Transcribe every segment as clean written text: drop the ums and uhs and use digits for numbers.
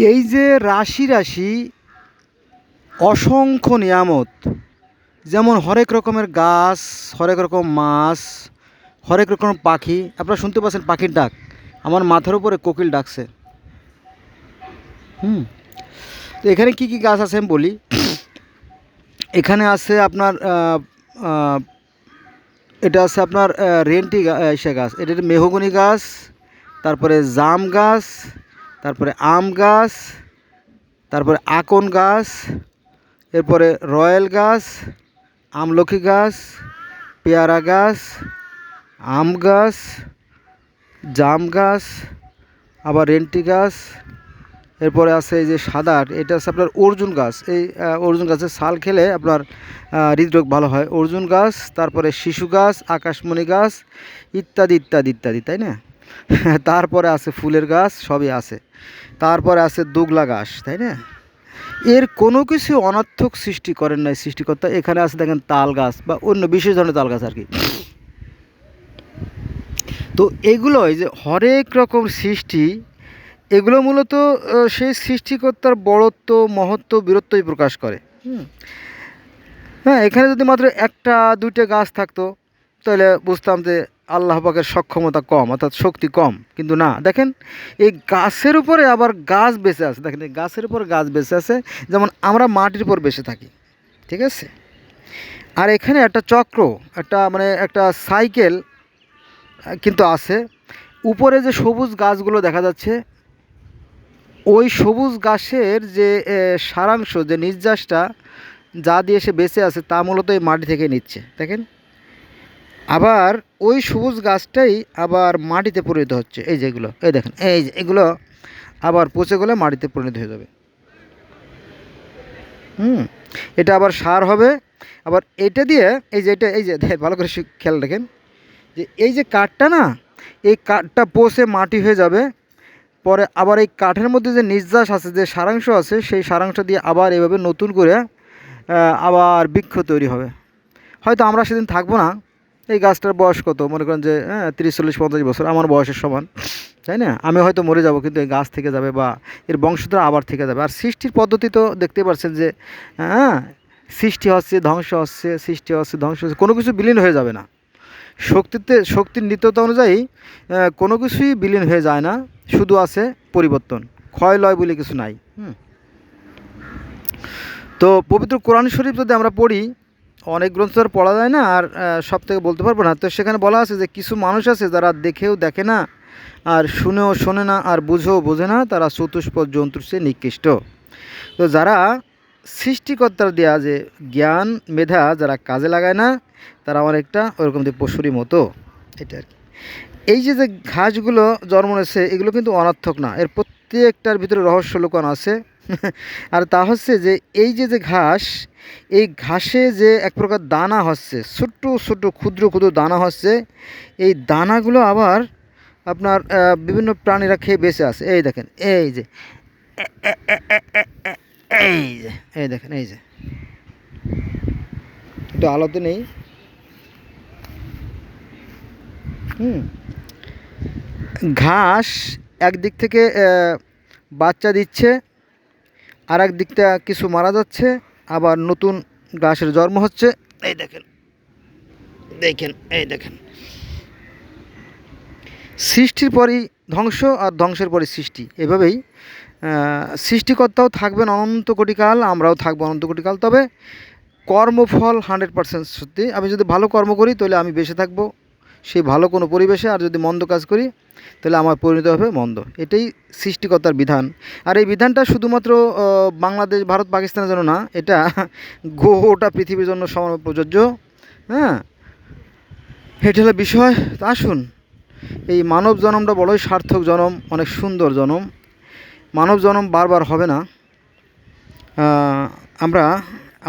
এই যে রাশি রাশি অসংখ্য নিয়ামত, যেমন হরেক রকমের গাছ, হরেক রকম মাছ, হরেক রকম পাখি। আপনারা শুনতে পাচ্ছেন পাখির ডাক, আমার মাথার উপরে কোকিল ডাকছে। হুম। তো এখানে কি কি গাছ আছে আমি বলি। এখানে আছে আপনার আহ, এটা আছে আপনার রেন্টি সে গাছ, এটা মেহগনি গাছ, তারপরে জাম গাছ, তারপরে আম গাছ, তারপরে আকন গাছ, এরপরে রয়্যাল গাছ, আমলকি গাছ, পেয়ারা গাছ, আম গাছ, জাম গাছ, আবার রেন্টি গাছ। এরপরে আছে এই যে সাদা, এটা আছে আপনার অর্জুন গাছ। এই অর্জুন গাছের ছাল খেলে আপনার হৃদরোগ ভালো হয়, অর্জুন গাছ। তারপরে শিশু গাছ, আকাশমণি গাছ, ইত্যাদি ইত্যাদি ইত্যাদি, তাই না? তারপরে আছে ফুলের গাছ, সবই আছে। তারপরে আছে দুগলা গাছ, তাই না? এর কোনো কিছু অনর্থক সৃষ্টি করেন নাই সৃষ্টিকর্তা। এখানে আছে দেখেন তাল গাছ বা অন্য বিশেষ ধরনের তাল গাছ আর কি। তো এগুলোই যে হরেক রকম সৃষ্টি, এগুলো মূলত সেই সৃষ্টিকর্তার বড়ত্ব, মহত্ব, বীরত্বই প্রকাশ করে। হুম। হ্যাঁ, এখানে যদি মাত্র একটা দুইটা গাছ থাকতো তাহলে বুঝতাম যে আল্লাহ পাকের সক্ষমতা কম, অর্থাৎ শক্তি কম। কিন্তু না, দেখেন এই গাছের উপরে আবার গাছ বেঁচে আছে। দেখেন এই গাছের উপর গাছ বেঁচে আছে, যেমন আমরা মাটির উপর বেঁচে থাকি, ঠিক আছে? আর এখানে একটা চক্র, একটা মানে একটা সাইকেল কিন্তু আছে। উপরে যে সবুজ গাছগুলো দেখা যাচ্ছে, ওই সবুজ গাছের যে সারাংশ, যে নির্যাসটা যা দিয়ে সে বেঁচে আছে, তা মূলত এই মাটি থেকে নিচ্ছে, দেখেন। আবার ওই সবুজ গাছটাই আবার মাটিতে পরিণত হচ্ছে। এই যেগুলো, এই দেখেন, এই যে এগুলো আবার পচে গেলে মাটিতে পরিণত হয়ে যাবে। হুম। এটা আবার সার হবে। আবার এটা দিয়ে এই যে এটা, এই যে ভালো করে খেয়াল রাখেন, যে এই যে কাঠটা না, এই কাঠটা পচে মাটি হয়ে যাবে। পরে আবার এই কাঠের মধ্যে যে নির্যাস আছে, যে সারাংশ আছে, সেই সারাংশ দিয়ে আবার এভাবে নতুন করে আবার বৃক্ষ তৈরি হবে। হয়তো আমরা সেদিন থাকবো না। এই গাছটার বয়স কত, মনে করেন যে 30, 40, 50 বছর আমার বয়সের সমান, তাই না? আমি হয়তো মরে যাব, কিন্তু এই গাছ থেকে যাবে বা এর বংশধর আবার থেকে যাবে। আর সৃষ্টির পদ্ধতি তো দেখতে পাচ্ছেন যে হ্যাঁ, সৃষ্টি হচ্ছে, ধ্বংস হচ্ছে, সৃষ্টি হচ্ছে, ধ্বংস হচ্ছে, কোনো কিছু বিলীন হয়ে যাবে না। শক্তির নিত্যতা অনুযায়ী কোনো কিছুই বিলীন হয়ে যায় না, শুধু আছে পরিবর্তন। ক্ষয় লয় বলে কিছু নাই। হুম। তো পবিত্র কোরআন শরীফ যদি আমরা পড়ি, অনেক গ্রন্থ আর পড়া যায় না, আর সব থেকে বলতে পারবো না। তো সেখানে বলা আছে যে কিছু মানুষ আছে যারা দেখেও দেখে না, আর শুনেও শোনে না, আর বুঝেও বোঝে না, তারা চতুষ্পদ জন্তুর চেয়ে নিকৃষ্ট। তো যারা সৃষ্টিকর্তার দেয়া যে জ্ঞান মেধা যারা কাজে লাগায় না, তারা অনেকটা ওরকম যে পশুরই মতো, এটা আর কি। এই যে যে ঘাসগুলো জন্ম নিয়েছে, এগুলো কিন্তু অনর্থক না, এর প্রত্যেকটার ভিতরে রহস্য লুকানো আছে। আর তা হচ্ছে যে এই যে যে ঘাস, এই ঘাসে যে এক প্রকার দানা হচ্ছে, ছোট্ট ছোট্ট ক্ষুদ্র ক্ষুদ্র দানা হচ্ছে। এই দানাগুলো আবার আপনার বিভিন্ন প্রাণীরা খেয়ে বেঁচে আছে। এই দেখেন, এই যে এই যে এই দেখেন, এই যে একটু আলোতে নেই। হুম। ঘাস একদিক থেকে বাচ্চা দিচ্ছে, আর এক দিকটা কিছু মারা যাচ্ছে, আবার নতুন ঘাসের জন্ম হচ্ছে। এই দেখেন, দেখেন, এই দেখেন, সৃষ্টির পরই ধ্বংস, আর ধ্বংসের পরই সৃষ্টি। এভাবেই সৃষ্টিকর্তাও থাকবেন অনন্ত কোটিকাল, আমরাও থাকবো অনন্ত কোটিকাল। তবে কর্মফল 100% সত্যি। আমি যদি ভালো কর্ম করি তাহলে আমি বেঁচে থাকবো সেই ভালো কোনো পরিবেশে, আর যদি মন্দ কাজ করি তাহলে আমার পরিণত হবে মন্দ। এটাই সৃষ্টিকর্তার বিধান। আর এই বিধানটা শুধুমাত্র বাংলাদেশ, ভারত, পাকিস্তানের জন্য না, এটা গোটা পৃথিবীর জন্য সমান প্রযোজ্য। হ্যাঁ, এটা হলো বিষয়। তা আসুন, এই মানব জনমটা বড়ই সার্থক জনম, অনেক সুন্দর জনম। মানব জনম বারবার হবে না। আমরা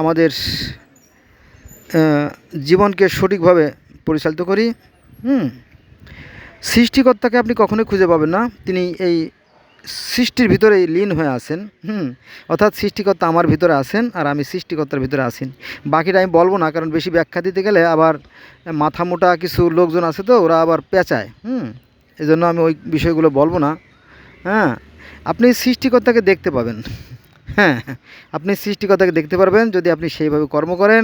আমাদের জীবনকে সঠিকভাবে পরিচালিত করি। হুম। সৃষ্টিকর্তাকে আপনি কখনোই খুঁজে পাবেন না, তিনি এই সৃষ্টির ভিতরেই লীন হয়ে আছেন। হুম। অর্থাৎ সৃষ্টিকর্তা আমার ভিতরে আছেন, আর আমি সৃষ্টিকর্তার ভিতরে আছি। বাকিটা আমি বলবো না, কারণ বেশি ব্যাখ্যা দিতে গেলে আবার মাথা মোটা কিছু লোকজন আছে, তো ওরা আবার পেঁচায়। হুম। এই জন্য আমি ওই বিষয়গুলো বলবো না। হ্যাঁ। আপনি সৃষ্টিকর্তাকে দেখতে পাবেন। হ্যাঁ, আপনি সৃষ্টিকর্তাকে দেখতে পারবেন যদি আপনি সেইভাবে কর্ম করেন।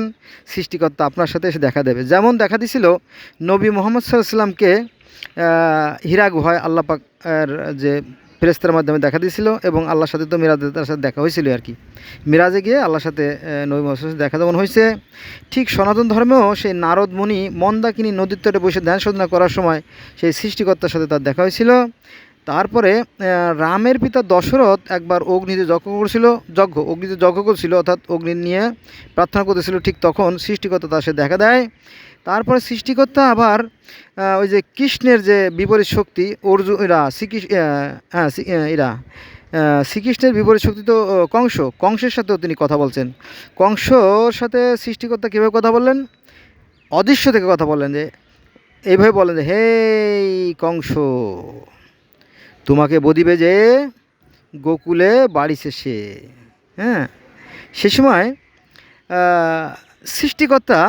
সৃষ্টিকর্তা আপনার সাথে এসে দেখা দেবে। যেমন দেখা দিছিল নবী মুহাম্মদ সাল্লাল্লাহু আলাইহি সাল্লামকে হীরা গুহায় আল্লাহ পাক এর যে ফেরেশতার মাধ্যমে দেখা দিয়েছিল, এবং আল্লাহর সাথে তো মিরাজে তার সাথে দেখা হয়েছিল আর কি। মিরাজে গিয়ে আল্লাহর সাথে নবী মুহাম্মদ সাল্লাল্লাহু আলাইহি দেখা যেমন হয়েছে, ঠিক সনাতন ধর্মেও সেই নারদ মুনি মন্দাকিনী নদীর তটে বসে ধ্যান সাধনা করার সময় সেই সৃষ্টিকর্তার সাথে তার দেখা হয়েছিল। তারপরে রামের পিতা দশরথ একবার অগ্নিতে অগ্নিতে যজ্ঞ করছিল, অর্থাৎ অগ্নি নিয়ে প্রার্থনা করতেছিল, ঠিক তখন সৃষ্টিকর্তা তার সাথে দেখা দেয়। তারপরে সৃষ্টিকর্তা আবার ওই যে কৃষ্ণের যে বিপরীত শক্তি অর্জুন শ্রীকৃষ্ণের বিপরীত শক্তি তো কংসের সাথেও তিনি কথা বলছেন। কংসর সাথে সৃষ্টিকর্তা কীভাবে কথা বললেন? অদৃশ্য থেকে কথা বললেন, যে এইভাবে বলেন যে হে কংস, তোমাকে বদিবে যে গোকুলে বাড়ি শেষে। হ্যাঁ, সে সময় সৃষ্টিকর্তা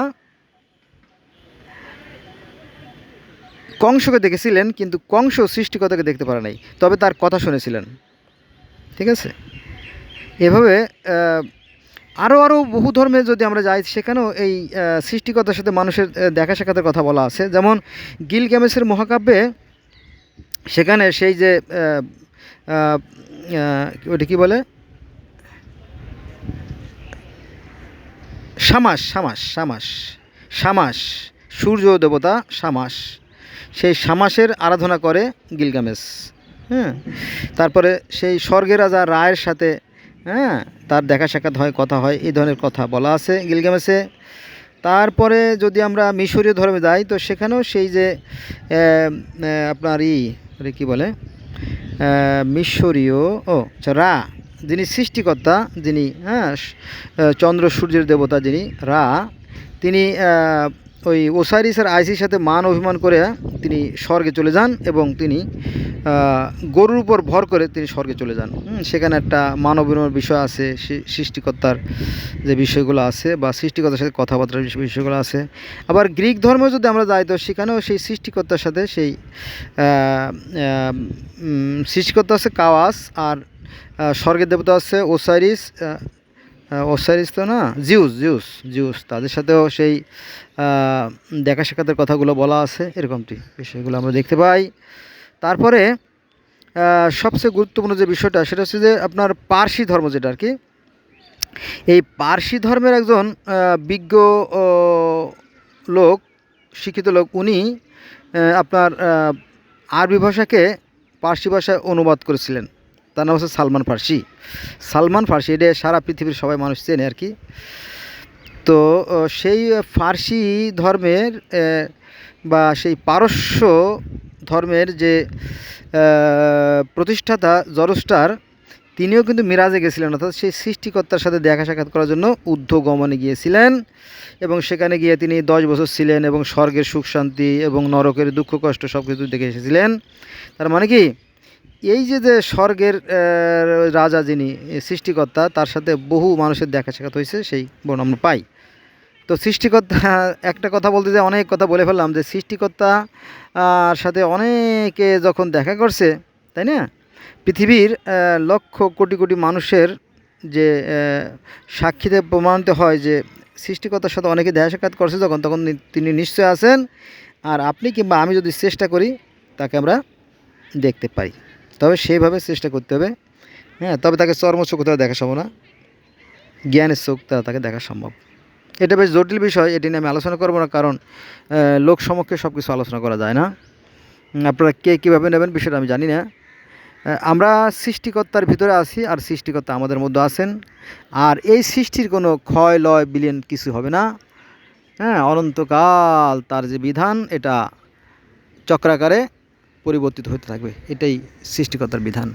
কংসকে দেখেছিলেন, কিন্তু কংস সৃষ্টিকর্তাকে দেখতে পারে নাই, তবে তার কথা শুনেছিলেন। ঠিক আছে, এভাবে আরও বহু ধর্মে যদি আমরা যাই, সেখানেও এই সৃষ্টিকর্তার সাথে মানুষের দেখা সাক্ষাতের কথা বলা আছে। যেমন গিলগামেশের মহাকাব্যে, সেখানে সেই যে ওটা কী বলে, শামাস, সূর্য দেবতা শামাস, সেই শামাসের আরাধনা করে গিলগামেশ। হ্যাঁ, তারপরে সেই স্বর্গের রাজা রায়ের সাথে তার দেখা সাক্ষাৎ হয়, কথা হয়, এই ধরনের কথা বলা আছে গিলগামেশে। তারপরে যদি আমরা মিশরীয় ধর্মে যাই, তো সেখানেও সেই যে আপনার কী বলে, মিশরীয় রা, যিনি সৃষ্টিকর্তা, যিনি চন্দ্র সূর্যের দেবতা, যিনি রা, তিনি ওই ওসাইরিসের আইসির সাথে মান অভিমান করে তিনি স্বর্গে চলে যান, এবং তিনি গরুর উপর ভর করে তিনি স্বর্গে চলে যান। সেখানে একটা মান অভিমানের বিষয় আছে, সৃষ্টিকর্তার যে বিষয়গুলো আছে, বা সৃষ্টিকর্তার সাথে কথাবার্তার বিষয়গুলো আছে। আবার গ্রিক ধর্মে যদি আমরা যাই, তো সেখানেও সেই সৃষ্টিকর্তার সাথে সেই সৃষ্টিকর্তা আছে কাওয়াস, আর স্বর্গের দেবতা আছে ওসাইরিস তো না, জিউস, তাদের সাথেও সেই দেখা সাক্ষাতের কথাগুলো বলা আছে, এরকমটি বিষয়গুলো আমরা দেখতে পাই। তারপরে সবচেয়ে গুরুত্বপূর্ণ যে বিষয়টা, সেটা হচ্ছে যে আপনার পার্সি ধর্ম, যেটা আর কি, এই পার্সি ধর্মের একজন বিজ্ঞ লোক, শিক্ষিত লোক, উনি আপনার আরবি ভাষাকে পার্সি ভাষায় অনুবাদ করেছিলেন। তার নাম হচ্ছে সালমান ফার্সি। এটা সারা পৃথিবীর সবাই মানুষ চেনে আর কি। তো সেই ফার্সি ধর্মের বা সেই পারস্য ধর্মের যে প্রতিষ্ঠাতা জরস্টার, তিনিও কিন্তু মিরাজে গেছিলেন, অর্থাৎ সেই সৃষ্টিকর্তার সাথে দেখা সাক্ষাৎ করার জন্য ঊর্ধ্বগমনে গিয়েছিলেন, এবং সেখানে গিয়ে তিনি 10 বছর ছিলেন, এবং স্বর্গের সুখ শান্তি এবং নরকের দুঃখ কষ্ট সব কিছু দেখে এসেছিলেন। তার মানে কি, এই যে স্বর্গের রাজা, যিনি সৃষ্টিকর্তা, তার সাথে বহু মানুষের দেখা সাক্ষাৎ হয়েছে, সেই বর্ণনা আমরা পাই। তো সৃষ্টিকর্তা, একটা কথা বলতে যে অনেক কথা বলে ফেললাম, যে সৃষ্টিকর্তা সাথে অনেকে যখন দেখা করছে, তাই না, পৃথিবীর লক্ষ কোটি কোটি মানুষের যে সাক্ষীতে প্রমাণিত হয় যে সৃষ্টিকর্তার সাথে অনেকে দেখা সাক্ষাৎ করছে, তখন তিনি নিশ্চয় আছেন। আর আপনি কিংবা আমি যদি চেষ্টা করি, তাকে আমরা দেখতে পাই, তবে সেইভাবে চেষ্টা করতে হবে। হ্যাঁ, তবে তাকে চর্মচোখ দ্বারা দেখা সম্ভব না, জ্ঞানের চোখ দ্বারা তাকে দেখা সম্ভব। এটা বেশ জটিল বিষয়, এটি নিয়ে আমি আলোচনা করব না, কারণ লোক সমক্ষে সব কিছু আলোচনা করা যায় না। আপনারা কে কীভাবে নেবেন বিষয়টা আমি জানি না। আমরা সৃষ্টিকর্তার ভিতরে আছি, আর সৃষ্টিকর্তা আমাদের মধ্যে আছেন, আর এই সৃষ্টির কোনো ক্ষয় লয় বিলীন কিছু হবে না। হ্যাঁ, অনন্তকাল তার যে বিধান, এটা চক্রাকারে পরিবর্তিত হতে থাকবে, এটাই সৃষ্টিকর্তার বিধান।